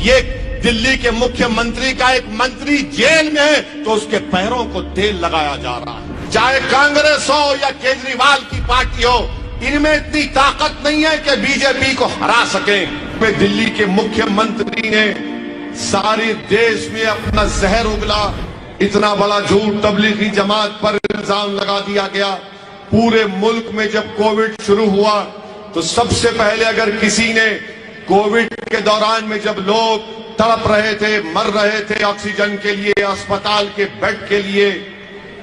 ये दिल्ली के मुख्यमंत्री का एक मंत्री जेल में है तो उसके पैरों को तेल लगाया जा रहा है। चाहे कांग्रेस हो या केजरीवाल की पार्टी हो, इनमें इतनी ताकत नहीं है कि बीजेपी को हरा सके। दिल्ली के मुख्यमंत्री ने सारे देश में अपना जहर उगला। इतना बड़ा झूठ तबलीगी जमात पर इल्जाम लगा दिया गया। पूरे मुल्क में जब कोविड शुरू हुआ तो सबसे पहले अगर किसी ने कोविड के दौरान में जब लोग तड़प रहे थे, मर रहे थे ऑक्सीजन के लिए, अस्पताल के बेड के लिए,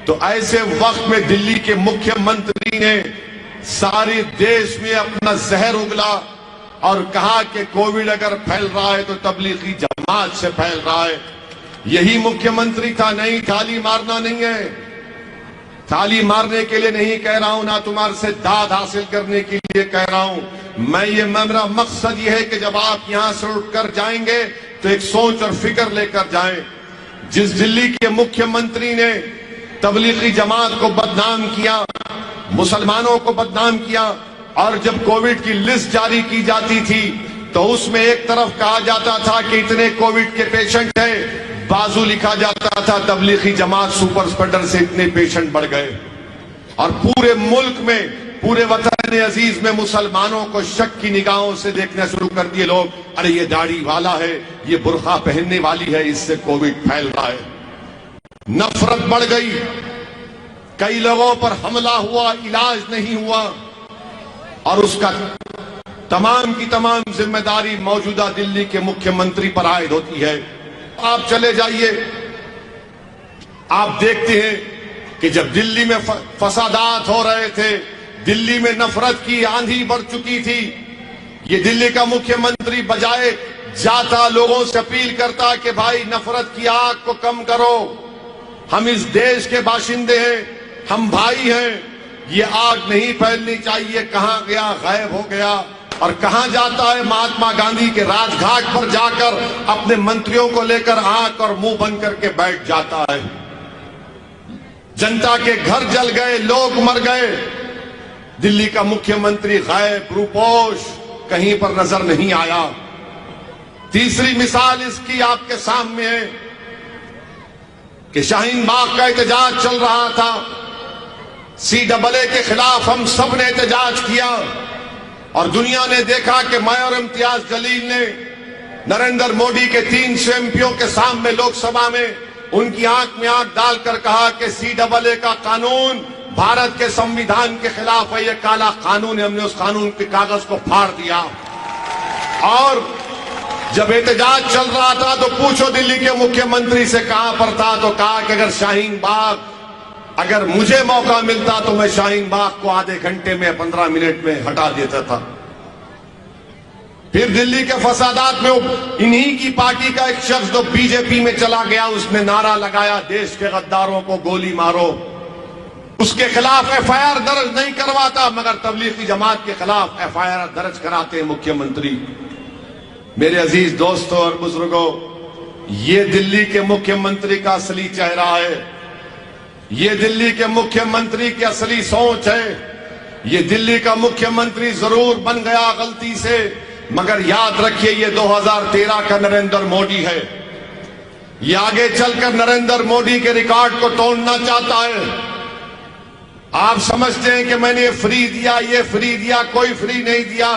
तो ऐसे वक्त में दिल्ली के मुख्यमंत्री ने सारे देश में अपना जहर उगला और कहा कि कोविड अगर फैल रहा है तो तबलीगी जमात से फैल रहा है। यही मुख्यमंत्री था। नहीं, ताली मारना नहीं है, ताली मारने के लिए नहीं कह रहा हूं, ना तुम्हारे से दाद हासिल करने के लिए कह रहा हूं। मेरा मकसद यह है कि जब आप यहां से उठकर जाएंगे तो एक सोच और फिक्र लेकर जाएं। जिस दिल्ली के मुख्यमंत्री ने तबलीगी जमात को बदनाम किया, मुसलमानों को बदनाम किया, और जब कोविड की लिस्ट जारी की जाती थी तो उसमें एक तरफ कहा जाता था कि इतने कोविड के पेशेंट हैं, बाजू लिखा जाता था तबलीगी जमात सुपर स्प्रेडर से इतने पेशेंट बढ़ गए। और पूरे मुल्क में, पूरे वतन अजीज में मुसलमानों को शक की निगाहों से देखना शुरू कर दिए लोग। अरे ये दाढ़ी वाला है, ये बुर्का पहनने वाली है, इससे कोविड फैल रहा है। नफरत बढ़ गई, कई लोगों पर हमला हुआ, इलाज नहीं हुआ, और उसका तमाम की तमाम जिम्मेदारी मौजूदा दिल्ली के मुख्यमंत्री पर आयद होती है। आप चले जाइए, आप देखते हैं कि जब दिल्ली में फसादात हो रहे थे, दिल्ली में नफरत की आंधी बढ़ चुकी थी, ये दिल्ली का मुख्यमंत्री बजाय जाता लोगों से अपील करता कि भाई नफरत की आग को कम करो, हम इस देश के बाशिंदे हैं, हम भाई हैं, ये आग नहीं फैलनी चाहिए। कहां गया? गायब हो गया। और कहां जाता है? महात्मा गांधी के राजघाट पर जाकर अपने मंत्रियों को लेकर आंख और मुंह बंद करके बैठ जाता है। जनता के घर जल गए, लोग मर गए, दिल्ली का मुख्यमंत्री गायब, रूपोश, कहीं पर नजर नहीं आया। तीसरी मिसाल इसकी आपके सामने है कि शाहीन बाग का एहतजाज चल रहा था, CAA के खिलाफ हम सब ने एहतजाज किया, और दुनिया ने देखा कि मेयर इम्तियाज जलील ने नरेंद्र मोदी के 300 MPओं के सामने लोकसभा में उनकी आंख में आंख डालकर कहा कि CAA का कानून भारत के संविधान के खिलाफ है, ये काला कानून है। हमने उस कानून के कागज को फाड़ दिया। और जब एहतजाज चल रहा था तो पूछो दिल्ली के मुख्यमंत्री से कहां पर था, तो कहा कि अगर शाहीन बाग, अगर मुझे मौका मिलता तो मैं शाहीन बाग को आधे घंटे में, 15 मिनट में हटा देता था। फिर दिल्ली के फसादात में इन्हीं की पार्टी का एक शख्स जो बीजेपी में चला गया, उसने नारा लगाया देश के गद्दारों को गोली मारो। उसके खिलाफ FIR दर्ज नहीं करवाता, मगर तबलीगी जमात के खिलाफ FIR दर्ज कराते हैं मुख्यमंत्री। मेरे अजीज दोस्तों और बुजुर्गों, ये दिल्ली के मुख्यमंत्री का असली चेहरा है, ये दिल्ली के मुख्यमंत्री की असली सोच है। ये दिल्ली का मुख्यमंत्री जरूर बन गया गलती से, मगर याद रखिए ये 2013 का नरेंद्र मोदी है। ये आगे चलकर नरेंद्र मोदी के रिकॉर्ड को तोड़ना चाहता है। आप समझते हैं कि मैंने ये फ्री दिया, ये फ्री दिया, कोई फ्री नहीं दिया,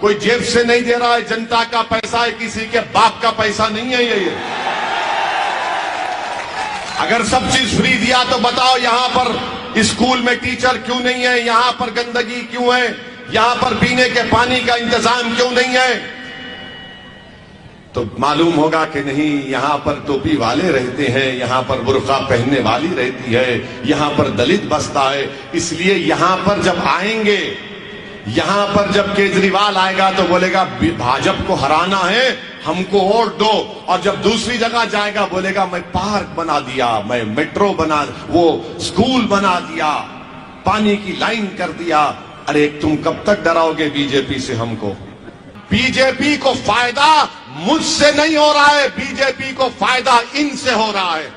कोई जेब से नहीं दे रहा है, जनता का पैसा है, किसी के बाप का पैसा नहीं है ये। अगर सब चीज फ्री दिया तो बताओ यहां पर स्कूल में टीचर क्यों नहीं है, यहां पर गंदगी क्यों है, यहां पर पीने के पानी का इंतजाम क्यों नहीं है? तो मालूम होगा कि नहीं, यहां पर टोपी वाले रहते हैं, यहां पर बुर्का पहनने वाली रहती है, यहां पर दलित बसता है। इसलिए यहां पर जब आएंगे, यहां पर जब केजरीवाल आएगा तो बोलेगा भाजपा को हराना है, हमको वोट दो। और जब दूसरी जगह जाएगा बोलेगा मैं पार्क बना दिया, मैं मेट्रो बना, वो स्कूल बना दिया, पानी की लाइन कर दिया। अरे तुम कब तक डराओगे बीजेपी से हमको? बीजेपी को फायदा मुझसे नहीं हो रहा है, बीजेपी को फायदा इनसे हो रहा है।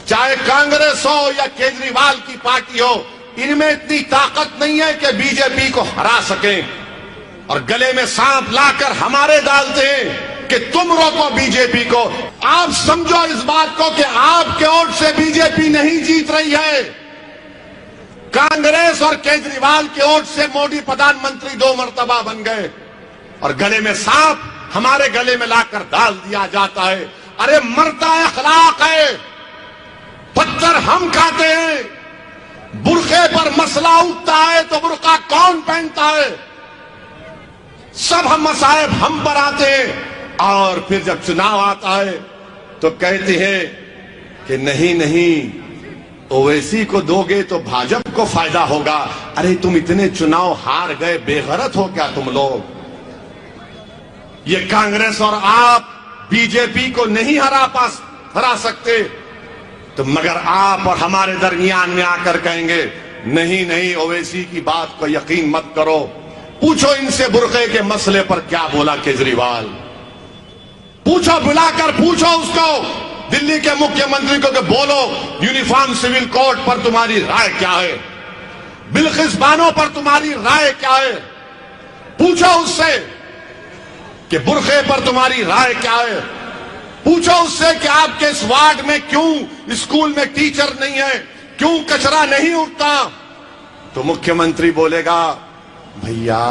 चाहे कांग्रेस हो या केजरीवाल की पार्टी हो, इनमें इतनी ताकत नहीं है कि बीजेपी को हरा सकें। और गले में सांप लाकर हमारे डालते हैं कि तुम तुम रोको बीजेपी को। आप समझो इस बात को कि आपके वोट से बीजेपी नहीं जीत रही है, कांग्रेस और केजरीवाल के वोट से मोदी प्रधानमंत्री 2 मर्तबा बन गए और गले में सांप हमारे गले में लाकर डाल दिया जाता है। अरे मरता है अखलाक है, पत्थर हम खाते हैं, बुरखे पर मसला उठता है तो बुरका कौन पहनता है, सब हम मसाइब हम पर आते हैं और फिर जब चुनाव आता है तो कहते हैं कि नहीं नहीं ओवैसी को दोगे तो भाजपा को फायदा होगा। अरे तुम इतने चुनाव हार गए, बेगैरत हो क्या तुम लोग? ये कांग्रेस और आप बीजेपी को नहीं हरा सकते तो मगर आप और हमारे दरमियान में आकर कहेंगे नहीं नहीं ओवैसी की बात को यकीन मत करो। पूछो इनसे बुरखे के मसले पर क्या बोला केजरीवाल, पूछो, बुलाकर पूछो उसको, दिल्ली के मुख्यमंत्री को कि बोलो यूनिफॉर्म सिविल कोड पर तुम्हारी राय क्या है, बिल्किस बानो पर तुम्हारी राय क्या है। पूछो उससे कि बुरखे पर तुम्हारी राय क्या है। पूछो उससे कि आपके इस वार्ड में क्यों स्कूल में टीचर नहीं है, क्यों कचरा नहीं उठता। तो मुख्यमंत्री बोलेगा भैया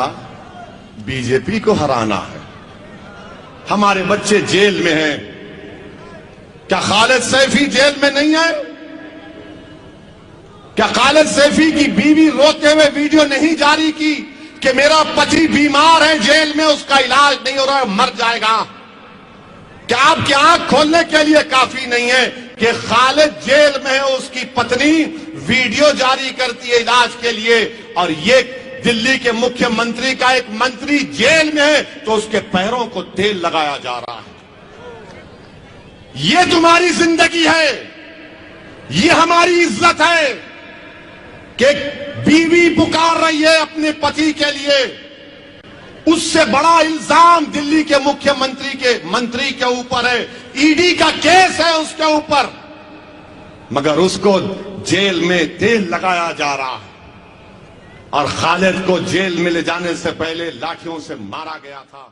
बीजेपी को हराना है, हमारे बच्चे जेल में हैं। क्या खालिद सैफी जेल में नहीं है? क्या खालिद सैफी की बीवी रोते हुए वीडियो नहीं जारी की कि मेरा पति बीमार है, जेल में, उसका इलाज नहीं हो रहा है, मर जाएगा? क्या आपकी आंख खोलने के लिए काफी नहीं है कि खालिद जेल में है, उसकी पत्नी वीडियो जारी करती है इलाज के लिए, और ये दिल्ली के मुख्यमंत्री का एक मंत्री जेल में है तो उसके पैरों को तेल लगाया जा रहा है। ये तुम्हारी जिंदगी है, ये हमारी इज्जत है कि बीवी पुकार रही है अपने पति के लिए। उससे बड़ा इल्जाम दिल्ली के मंत्री के ऊपर है, ईडी का केस है उसके ऊपर, मगर उसको जेल में तेल लगाया जा रहा है। और खालिद को जेल में ले जाने से पहले लाठियों से मारा गया था।